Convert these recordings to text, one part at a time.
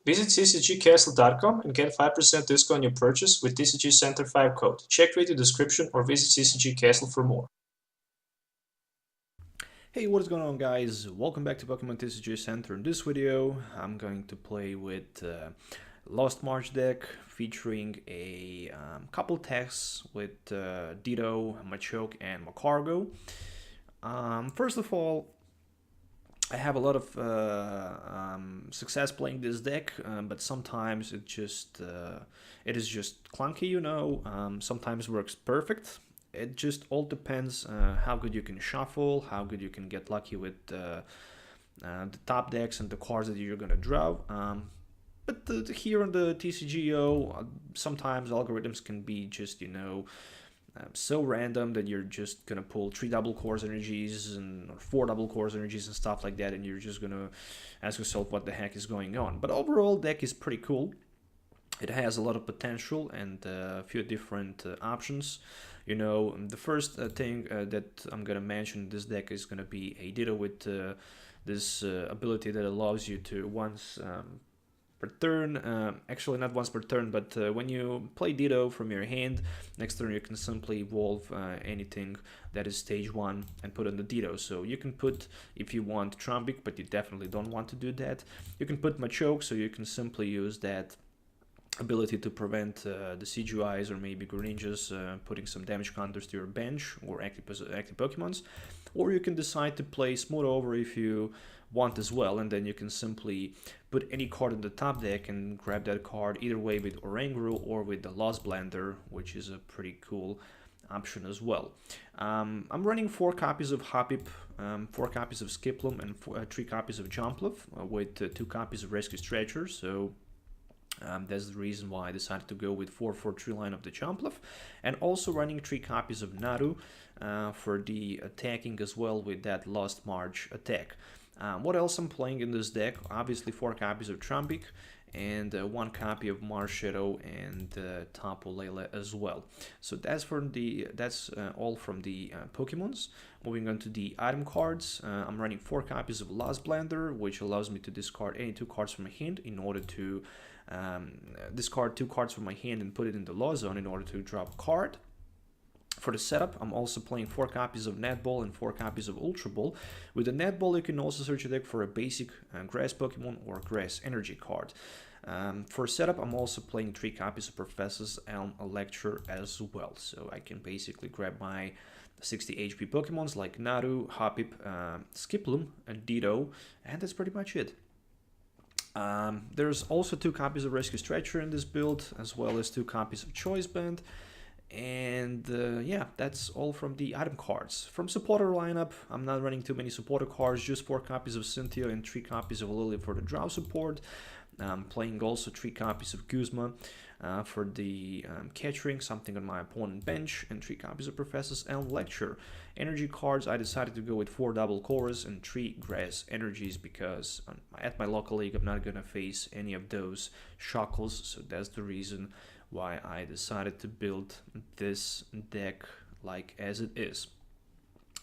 Visit tcgcastle.com and get 5% discount on your purchase with TCG Center 5 code. Check video description or visit TCG Castle for more. Hey, what is going on, guys? Welcome back to Pokemon TCG Center. In this video, I'm going to play with Lost March deck featuring a couple texts with Ditto, Machoke, and Magcargo. First of all, I have a lot of success playing this deck, but sometimes it is just clunky, you know. Sometimes works perfect. It just all depends how good you can shuffle, how good you can get lucky with the top decks and the cards that you're gonna draw. But here on the TCGO, sometimes algorithms can be just so random that you're just gonna pull 3 double cores energies or 4 double cores energies and stuff like that, and you're just gonna ask yourself what the heck is going on. But overall, deck is pretty cool. It has a lot of potential and a few different options. You know, the first thing that I'm gonna mention in this deck is gonna be a Ditto with this ability that allows you to once per turn, actually not once per turn, but when you play Ditto from your hand, next turn you can simply evolve anything that is stage 1 and put on the Ditto. So you can put, if you want, Trumbeak, but you definitely don't want to do that. You can put Machoke, so you can simply use that ability to prevent the CGIs or maybe Greninjas putting some damage counters to your bench or active Pokemons. Or you can decide to play Smooth Over if you want as well, and then you can simply put any card in the top deck and grab that card either way with Oranguru or with the Lost Blender, which is a pretty cool option as well. I'm running 4 copies of Hoppip, 4 copies of Skiploom, and 3 copies of Jumpluff with 2 copies of Rescue Stretcher, so that's the reason why I decided to go with 4-4-3 line of the Jumpluff, and also running 3 copies of Natu for the attacking as well with that Lost March attack. What else I'm playing in this deck? Obviously 4 copies of Trumbeak and 1 copy of Marshadow and Tapu Lele as well. So that's all from the Pokemons. Moving on to the item cards, I'm running 4 copies of Lost Blender, which allows me to discard any 2 cards from my hand in order to discard 2 cards from my hand and put it in the lost zone in order to drop a card. For the setup, I'm also playing 4 copies of Netball and 4 copies of Ultra Ball. With the Netball, you can also search a deck for a basic Grass Pokemon or Grass Energy card. For setup, I'm also playing 3 copies of Professor's Elm Lecture as well. So I can basically grab my 60 HP Pokemons like Natu, Hoppip, Skiploom, and Ditto, and that's pretty much it. There's also 2 copies of Rescue Stretcher in this build, as well as 2 copies of Choice Band. And yeah, that's all from the item cards. From supporter lineup, I'm not running too many supporter cards, just 4 copies of Cynthia and 3 copies of Lily for the draw support. I'm playing also 3 copies of Guzma for the catching, something on my opponent bench, and 3 copies of Professor's Elm Lecture. Energy cards, I decided to go with 4 double cores and 3 grass energies because at my local league I'm not gonna face any of those shackles, so that's the reason why I decided to build this deck like as it is.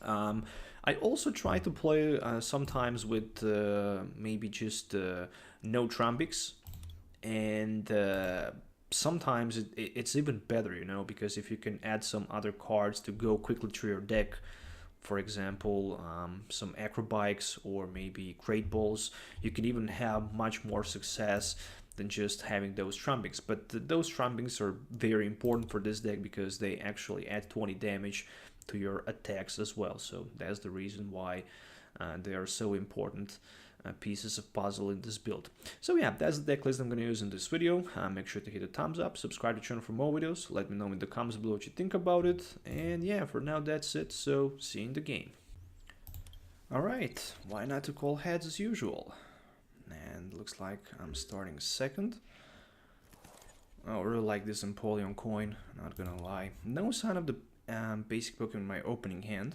I also try to play sometimes with maybe just no Trumbeaks, and sometimes it's even better, you know, because if you can add some other cards to go quickly through your deck, for example, some acrobikes or maybe great balls, you can even have much more success than just having those Trumbeaks. But those Trumbeaks are very important for this deck because they actually add 20 damage to your attacks as well. So that's the reason why they are so important pieces of puzzle in this build. So yeah, that's the deck list I'm going to use in this video. Make sure to hit a thumbs up, subscribe to the channel for more videos, let me know in the comments below what you think about it, and yeah, for now that's it, so see you in the game. Alright, why not to call heads as usual? And looks like I'm starting second. Oh, I really like this Empoleon coin, not gonna lie. No sign of the basic Pokemon in my opening hand,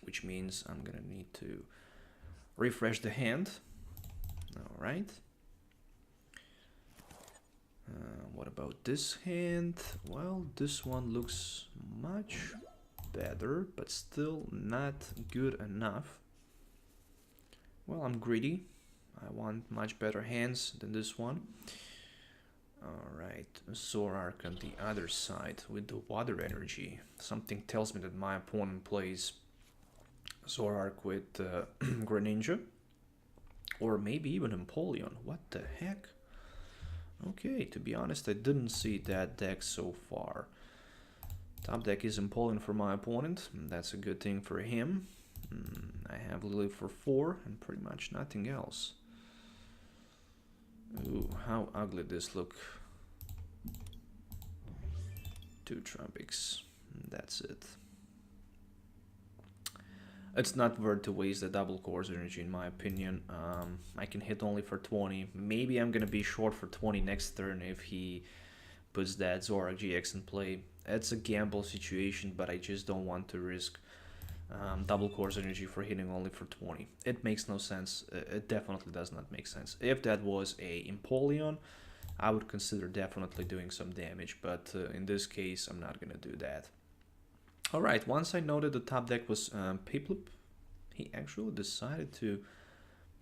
which means I'm gonna need to refresh the hand. Alright. What about this hand? Well, this one looks much better, but still not good enough. Well, I'm greedy. I want much better hands than this one. Alright, Zoroark on the other side with the water energy. Something tells me that my opponent plays Zoroark with Greninja. Or maybe even Empoleon. What the heck? Okay, to be honest, I didn't see that deck so far. Top deck is Empoleon for my opponent. That's a good thing for him. I have Lily for 4 and pretty much nothing else. Ooh, how ugly this look. 2 Trumbeaks. That's it. It's not worth to waste the double course energy in my opinion. I can hit only for 20. Maybe I'm gonna be short for 20 next turn if he puts that Zoroark GX in play. It's a gamble situation, but I just don't want to risk double course energy for hitting only for 20. It makes no sense. It definitely does not make sense. If that was a Empoleon, I would consider definitely doing some damage, but in this case, I'm not gonna do that. Alright, once I noted the top deck was Piplup, he actually decided to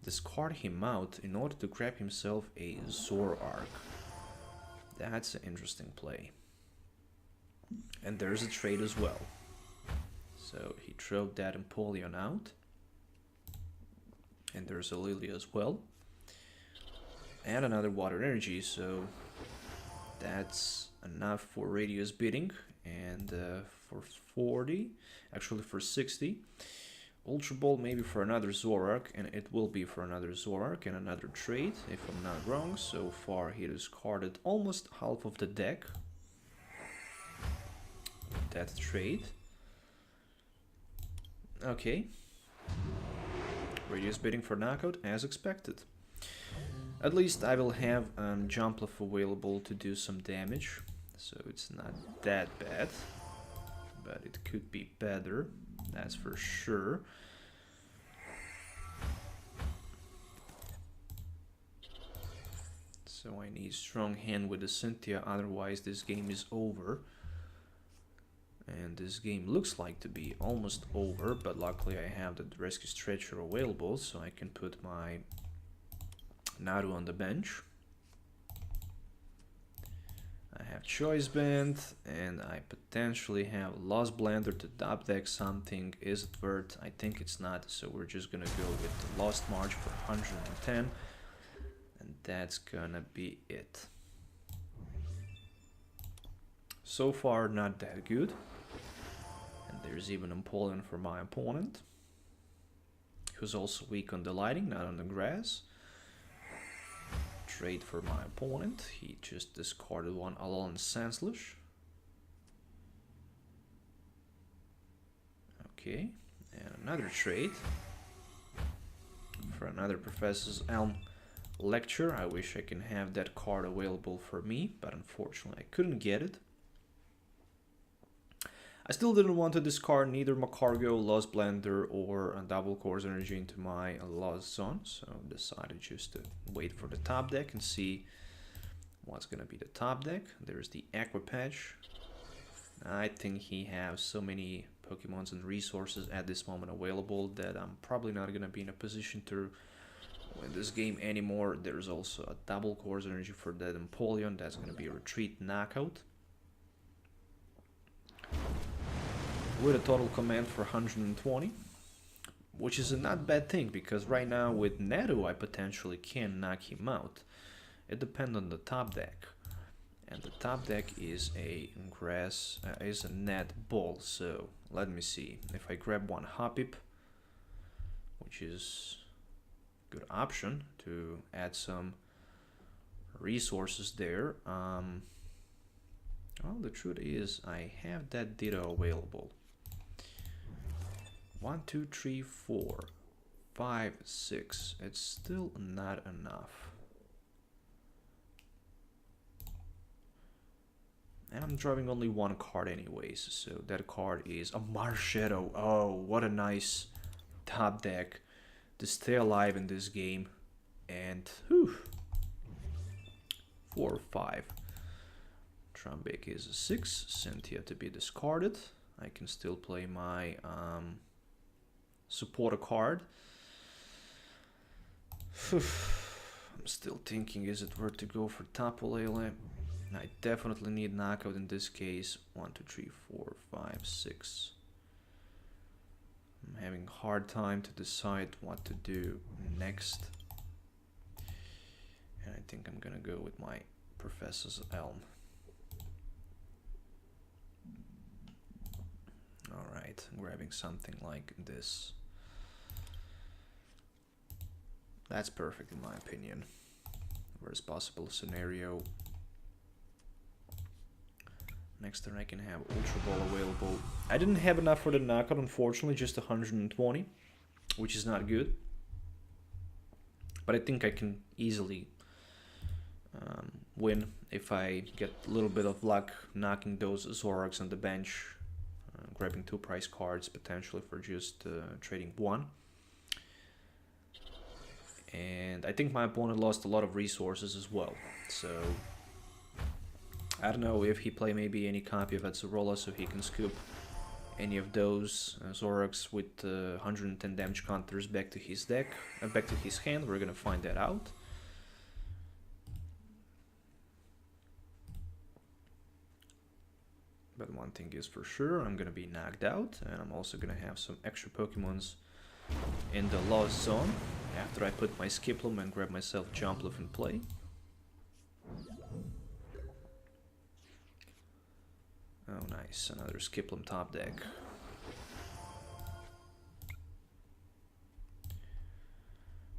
discard him out in order to grab himself a Zoroark. That's an interesting play. And there's a trade as well. So he threw that Empoleon out. And there's a Lily as well. And another water energy, so that's enough for radius bidding. And for 40, actually for 60. Ultra Ball maybe for another Zoroark, and it will be for another Zoroark and another trade, if I'm not wrong. So far he discarded almost half of the deck. That trade. Okay. Radius bidding for knockout as expected. At least I will have Jumpluff available to do some damage, so it's not that bad, but it could be better, that's for sure. So I need strong hand with the Cynthia, otherwise this game is over. And this game looks like to be almost over, but luckily I have the Rescue Stretcher available, so I can put my Natu on the bench. I have Choice Band, and I potentially have Lost Blender to top deck something. Is it worth? I think it's not, so we're just gonna go with the Lost March for 110, and that's gonna be it. So far, not that good. And there's even Empoleon for my opponent, who's also weak on the lighting, not on the grass. Trade for my opponent. He just discarded one Alolan Sandslash. Okay, and another trade for another Professor's Elm Lecture. I wish I can have that card available for me, but unfortunately I couldn't get it. I still didn't want to discard neither Magcargo, Lost Blender, or a double course energy into my Lost Zone, so I decided just to wait for the top deck and see what's gonna be the top deck. There's the Aqua Patch. I think he has so many Pokemons and resources at this moment available that I'm probably not gonna be in a position to win this game anymore. There's also a double course energy for that Empoleon. That's gonna be a retreat knockout. With a total command for 120, which is a not bad thing, because right now with Natu I potentially can knock him out. It depends on the top deck, and the top deck is a grass, is a net ball. So let me see if I grab one Hoppip, which is a good option to add some resources there. Well, the truth is I have that Ditto available. 1, 2, 3, 4, 5, 6. It's still not enough. And I'm drawing only one card anyways, so that card is a Marshadow. Oh, what a nice top deck to stay alive in this game. And whew, 4 or 5. Trumbeak is a 6. Cynthia to be discarded. I can still play my supporter card. I'm still thinking, is it worth to go for Tapu Lele? I definitely need knockout in this case. 1, 2, 3, 4, 5, 6. I'm having a hard time to decide what to do next. And I think I'm gonna go with my Professor's Elm. Alright, I'm grabbing something like this. That's perfect in my opinion. Worst possible scenario. Next turn I can have Ultra Ball available. I didn't have enough for the knockout, unfortunately, just 120, which is not good. But I think I can easily win if I get a little bit of luck knocking those Zoroarks on the bench, grabbing 2 prize cards potentially for just trading 1. And I think my opponent lost a lot of resources as well, so I don't know if he play maybe any copy of Azorola so he can scoop any of those Zoroarks with 110 damage counters back to his deck, back to his hand. We're gonna find that out. But one thing is for sure, I'm gonna be knocked out, and I'm also gonna have some extra Pokemons in the lost zone after I put my Skiploom and grab myself Jumpluff in play. Oh nice, another Skiploom top deck.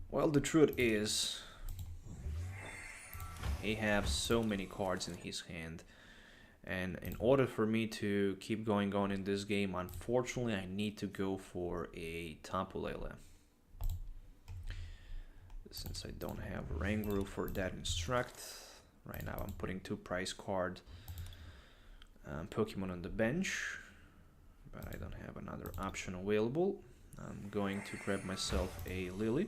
Well, the truth is, he has so many cards in his hand, and in order for me to keep going on in this game, unfortunately I need to go for a Tapu Lele. Since I don't have Oranguru for that instruct, right now I'm putting 2 prize card Pokemon on the bench, but I don't have another option available. I'm going to grab myself a Lily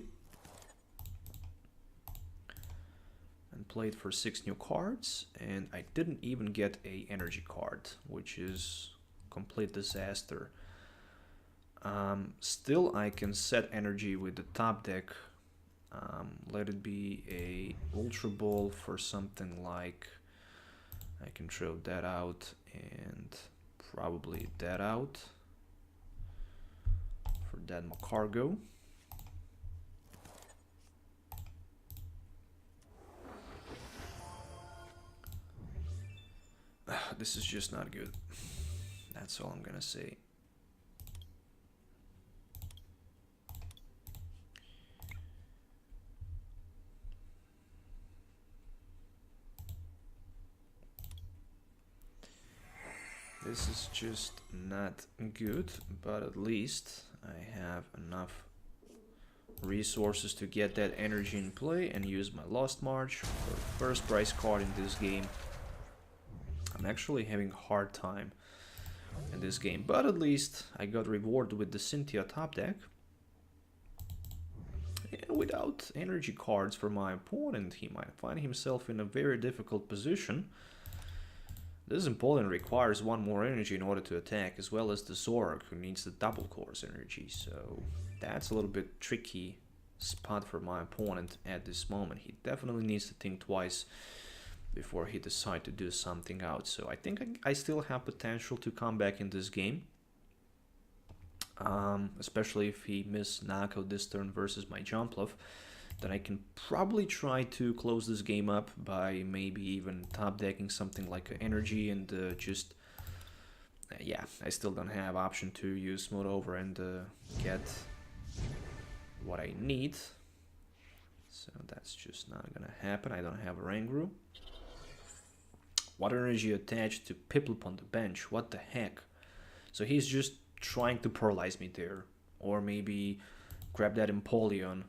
and play it for 6 new cards, and I didn't even get a energy card, which is complete disaster. Still I can set energy with the top deck. Let it be a Ultra Ball for something like, I can throw that out and probably that out for that Magcargo. This is just not good. That's all I'm gonna say. This is just not good, but at least I have enough resources to get that energy in play and use my Lost March for the first prize card in this game. I'm actually having a hard time in this game, but at least I got rewarded with the Cynthia top deck. And without energy cards for my opponent, he might find himself in a very difficult position. This opponent requires 1 more energy in order to attack, as well as the Zoroark, who needs the double course energy, so that's a little bit tricky spot for my opponent at this moment. He definitely needs to think twice before he decides to do something out, so I think I still have potential to come back in this game, especially if he miss knockout this turn versus my Jumpluff. Then I can probably try to close this game up by maybe even top decking something like energy and just yeah, I still don't have option to use Smooth Over and get what I need, so that's just not gonna happen. I don't have a Oranguru. Water energy attached to Piplup on the bench, what the heck? So he's just trying to paralyze me there, or maybe grab that Empoleon.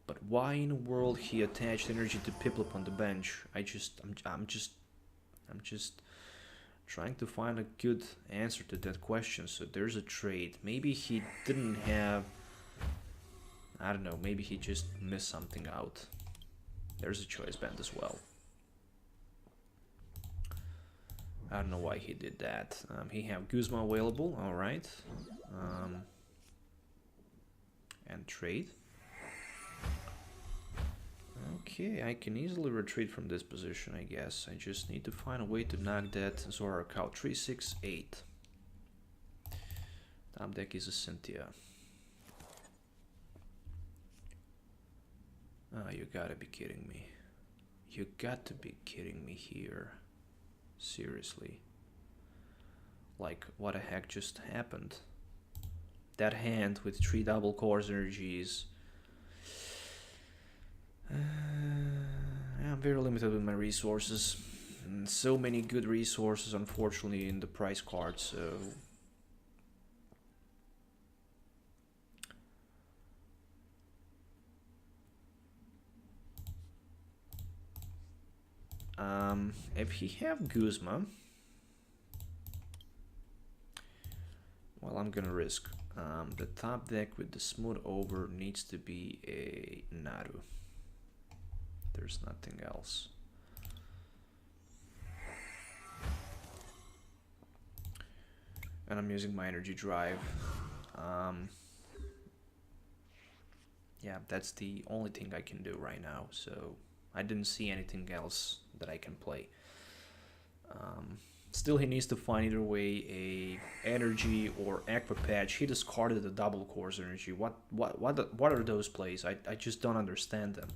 But why in the world he attached energy to Piplup on the bench? I'm just trying to find a good answer to that question. So there's a trade. Maybe he didn't have, I don't know, maybe he just missed something out. There's a choice band as well. I don't know why he did that. He have Guzma available, alright. And trade. Okay, I can easily retreat from this position, I guess. I just need to find a way to knock that Zoroark out. 3, 6, 8. Top deck is a Cynthia. Oh, you gotta be kidding me. You got to be kidding me here. Seriously. Like, what the heck just happened? That hand with 3 double course energies. I'm very limited with my resources. And so many good resources, unfortunately, in the prize card, so... if he have Guzma, well, I'm gonna risk. The top deck with the smooth over needs to be a Natu. There's nothing else. And I'm using my energy drive. Yeah, that's the only thing I can do right now, so I didn't see anything else that I can play. Still, he needs to find either way a energy or aqua patch. He discarded the double course energy. What are those plays? I just don't understand them.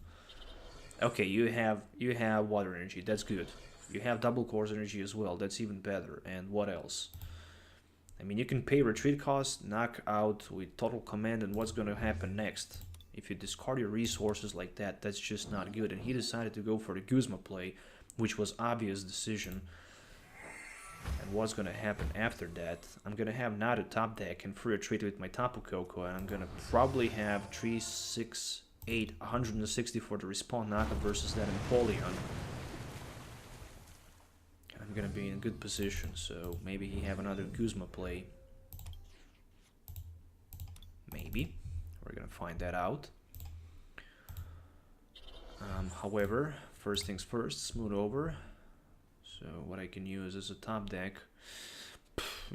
Okay, you have water energy. That's good. You have double course energy as well. That's even better. And what else? I mean, you can pay retreat cost, knock out with total command, and what's gonna happen next? If you discard your resources like that, that's just not good. And he decided to go for the Guzma play, which was obvious decision. And what's gonna happen after that? I'm gonna have Natu top deck and free retreat with my Tapu Koko, and I'm gonna probably have 3, 6, 8, 160 for the respawn knockout versus that Empoleon. I'm gonna be in a good position, so maybe he have another Guzma play. Maybe. We're gonna find that out. However, first things first, smooth over. So what I can use is a top deck.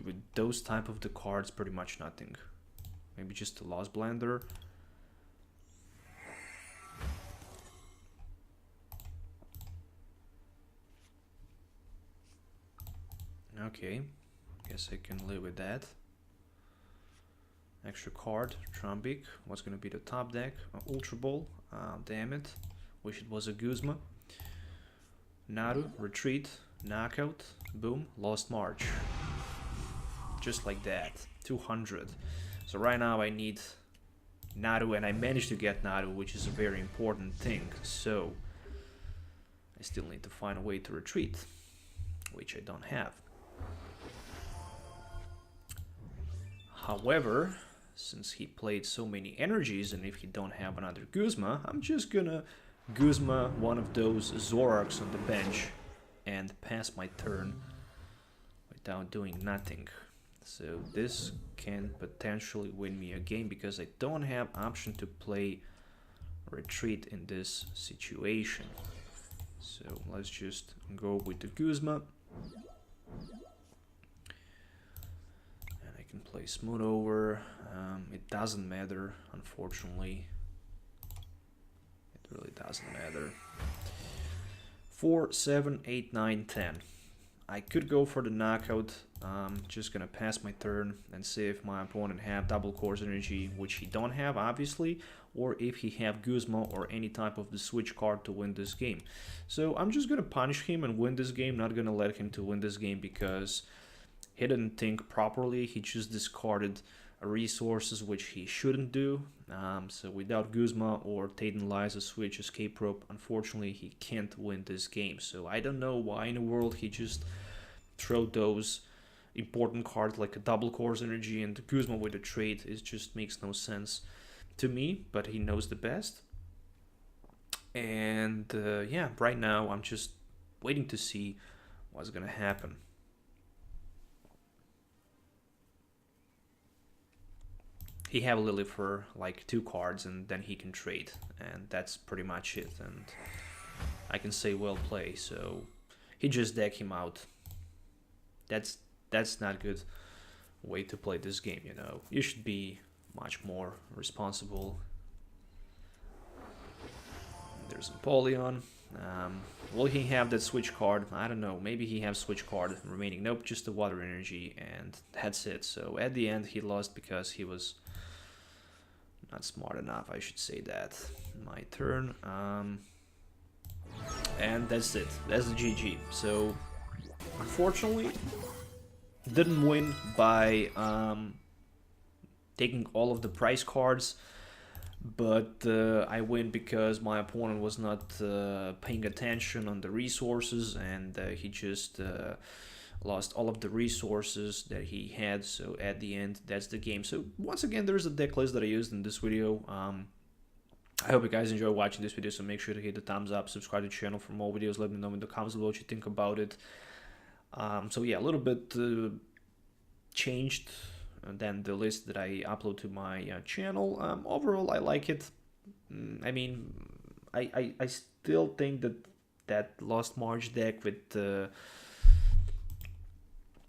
With those type of the cards, pretty much nothing. Maybe just a Lost Blender. Okay, guess I can live with that. Extra card, Trumbeak. What's gonna be the top deck? Ultra Ball. Damn it. Wish it was a Guzma. Natu, retreat, knockout, boom, Lost March. Just like that. 200. So right now I need Natu, and I managed to get Natu, which is a very important thing. So I still need to find a way to retreat, which I don't have. However, since he played so many energies, and if he don't have another Guzma, I'm just gonna Guzma one of those Zoroarks on the bench and pass my turn without doing nothing. So this can potentially win me a game because I don't have option to play retreat in this situation. So let's just go with the Guzma. Play smooth over. It doesn't matter, unfortunately. It really doesn't matter. 4, 7, 8, 9, 10. I could go for the knockout. Just gonna pass my turn and see if my opponent have double course energy, which he don't have, obviously, or if he have Guzma or any type of the switch card to win this game. So I'm just gonna punish him and win this game. Not gonna let him to win this game because he didn't think properly. He just discarded resources, which he shouldn't do. So without Guzma or Tayden switch escape rope, unfortunately, he can't win this game. So I don't know why in the world he just threw those important cards like a double course energy and Guzma with a trade. It just makes no sense to me, but he knows the best. And yeah, right now I'm just waiting to see what's gonna happen. He have Lily for like 2 cards and then he can trade, and that's pretty much it, and I can say well play. So he just deck him out. That's not good way to play this game, you know. You should be much more responsible. There's Empoleon. Will he have that switch card? I don't know. Maybe he has switch card remaining. Nope, just the water energy, and that's it. So at the end, he lost because he was not smart enough. I should say that. My turn. And that's it. That's the GG. So unfortunately, didn't win by taking all of the prize cards, but I win because my opponent was not paying attention on the resources, and he just lost all of the resources that he had. So at the end, that's the game. So once again, there's a deck list that I used in this video. I hope you guys enjoy watching this video, so make sure to hit the thumbs up, subscribe to the channel for more videos, let me know in the comments below what you think about it. So yeah, a little bit changed than the list that I upload to my channel. Overall, I like it. I mean, I still think that Lost March deck with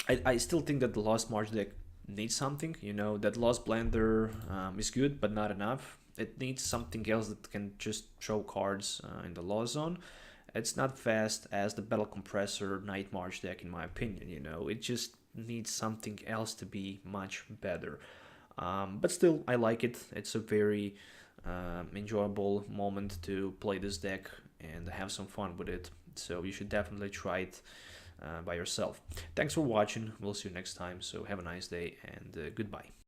I still think that the Lost March deck needs something. You know, that Lost Blender is good, but not enough. It needs something else that can just show cards in the Lost Zone. It's not fast as the Battle Compressor Night March deck, in my opinion. You know, it just needs something else to be much better. But still, I like it. It's a very enjoyable moment to play this deck and have some fun with it. So you should definitely try it by yourself. Thanks for watching. We'll see you next time. So have a nice day and goodbye.